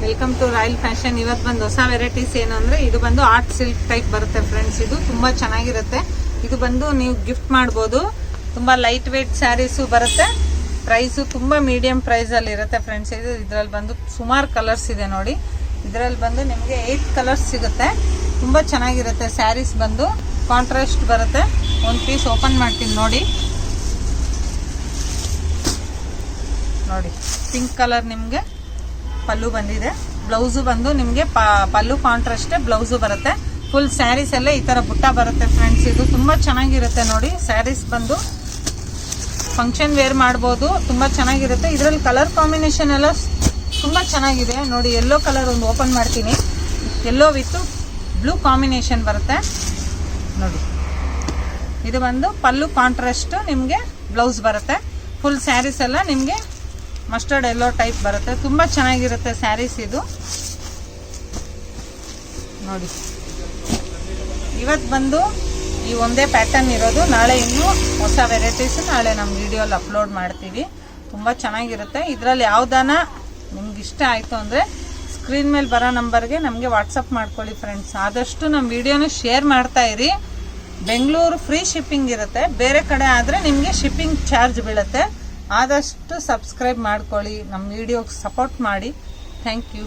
Welcome to royal fashion. ಇವತ್ತು ಬಂದು ಹೊಸ ವೆರೈಟೀಸ್ ಏನು ಅಂದರೆ ಇದು ಬಂದು ಆರ್ಟ್ ಸಿಲ್ಕ್ ಟೈಪ್ ಬರುತ್ತೆ ಫ್ರೆಂಡ್ಸ್. ಇದು ತುಂಬ ಚೆನ್ನಾಗಿರುತ್ತೆ. ಇದು ಬಂದು ನೀವು ಗಿಫ್ಟ್ ಮಾಡ್ಬೋದು. ತುಂಬ ಲೈಟ್ ವೇಟ್ ಸ್ಯಾರೀಸು ಬರುತ್ತೆ. ಪ್ರೈಸು ತುಂಬ ಮೀಡಿಯಂ ಪ್ರೈಸಲ್ಲಿ ಇರುತ್ತೆ ಫ್ರೆಂಡ್ಸ್. ಇದು ಇದರಲ್ಲಿ ಬಂದು ಸುಮಾರು ಕಲರ್ಸ್ ಇದೆ ನೋಡಿ. ಇದರಲ್ಲಿ ಬಂದು ನಿಮಗೆ 8 ಕಲರ್ಸ್ ಸಿಗುತ್ತೆ. ತುಂಬ ಚೆನ್ನಾಗಿರುತ್ತೆ. ಸ್ಯಾರೀಸ್ ಬಂದು ಕಾಂಟ್ರಾಸ್ಟ್ ಬರುತ್ತೆ. ಒಂದು ಪೀಸ್ ಓಪನ್ ಮಾಡ್ತೀನಿ ನೋಡಿ. ನೋಡಿ ಪಿಂಕ್ ಕಲರ್ ನಿಮಗೆ ಪಲ್ಲು ಬಂದಿದೆ. ಬ್ಲೌಸು ಬಂದು ನಿಮಗೆ ಪಲ್ಲು ಕಾಂಟ್ರಾಸ್ಟ್ ಬ್ಲೌಸು ಬರುತ್ತೆ. ಫುಲ್ ಸ್ಯಾರೀಸ್ ಎಲ್ಲ ಈ ಥರ ಬುಟ್ಟ ಬರುತ್ತೆ ಫ್ರೆಂಡ್ಸ್. ಇದು ತುಂಬ ಚೆನ್ನಾಗಿರುತ್ತೆ ನೋಡಿ. ಸ್ಯಾರೀಸ್ ಬಂದು ಫಂಕ್ಷನ್ ವೇರ್ ಮಾಡ್ಬೋದು. ತುಂಬ ಚೆನ್ನಾಗಿರುತ್ತೆ. ಇದರಲ್ಲಿ ಕಲರ್ ಕಾಂಬಿನೇಷನ್ ಎಲ್ಲ ತುಂಬ ಚೆನ್ನಾಗಿದೆ ನೋಡಿ. ಯೆಲ್ಲೋ ಕಲರ್ ಒಂದು ಓಪನ್ ಮಾಡ್ತೀನಿ. ಯೆಲ್ಲೋ ವಿತ್ ಬ್ಲೂ ಕಾಂಬಿನೇಷನ್ ಬರುತ್ತೆ ನೋಡಿ. ಇದು ಬಂದು ಪಲ್ಲು ಕಾಂಟ್ರಾಸ್ಟ್ ನಿಮಗೆ ಬ್ಲೌಸ್ ಬರುತ್ತೆ. ಫುಲ್ ಸ್ಯಾರೀಸ್ ಎಲ್ಲ ನಿಮಗೆ ಮಸ್ಟರ್ಡ್ ಎಲ್ಲೋ ಟೈಪ್ ಬರುತ್ತೆ. ತುಂಬ ಚೆನ್ನಾಗಿರುತ್ತೆ ಸ್ಯಾರೀಸ್ ಇದು ನೋಡಿ. ಇವತ್ತು ಬಂದು ಈ ಒಂದೇ ಪ್ಯಾಟರ್ನ್ ಇರೋದು. ನಾಳೆ ಇನ್ನೂ ಹೊಸ ವೆರೈಟೀಸ್ ನಾಳೆ ನಮ್ಮ ವಿಡಿಯೋಲಿ ಅಪ್ಲೋಡ್ ಮಾಡ್ತೀವಿ. ತುಂಬ ಚೆನ್ನಾಗಿರುತ್ತೆ. ಇದರಲ್ಲಿ ಯಾವುದಾನ ನಿಮ್ಗೆ ಇಷ್ಟ ಆಯಿತು ಅಂದರೆ ಸ್ಕ್ರೀನ್ ಮೇಲೆ ಬರೋ ನಂಬರ್ಗೆ ನಮಗೆ ವಾಟ್ಸಪ್ ಮಾಡ್ಕೊಳ್ಳಿ ಫ್ರೆಂಡ್ಸ್. ಆದಷ್ಟು ನಮ್ಮ ವಿಡಿಯೋನ ಶೇರ್ ಮಾಡ್ತಾ ಇರಿ. ಬೆಂಗಳೂರು ಫ್ರೀ ಶಿಪ್ಪಿಂಗ್ ಇರುತ್ತೆ. ಬೇರೆ ಕಡೆ ಆದರೆ ನಿಮಗೆ ಶಿಪ್ಪಿಂಗ್ ಚಾರ್ಜ್ ಬೀಳುತ್ತೆ. ಆದಷ್ಟು ಸಬ್ಸ್ಕ್ರೈಬ್ ಮಾಡ್ಕೊಳ್ಳಿ. ನಮ್ಮ ವಿಡಿಯೋಗೆ ಸಪೋರ್ಟ್ ಮಾಡಿ. Thank you.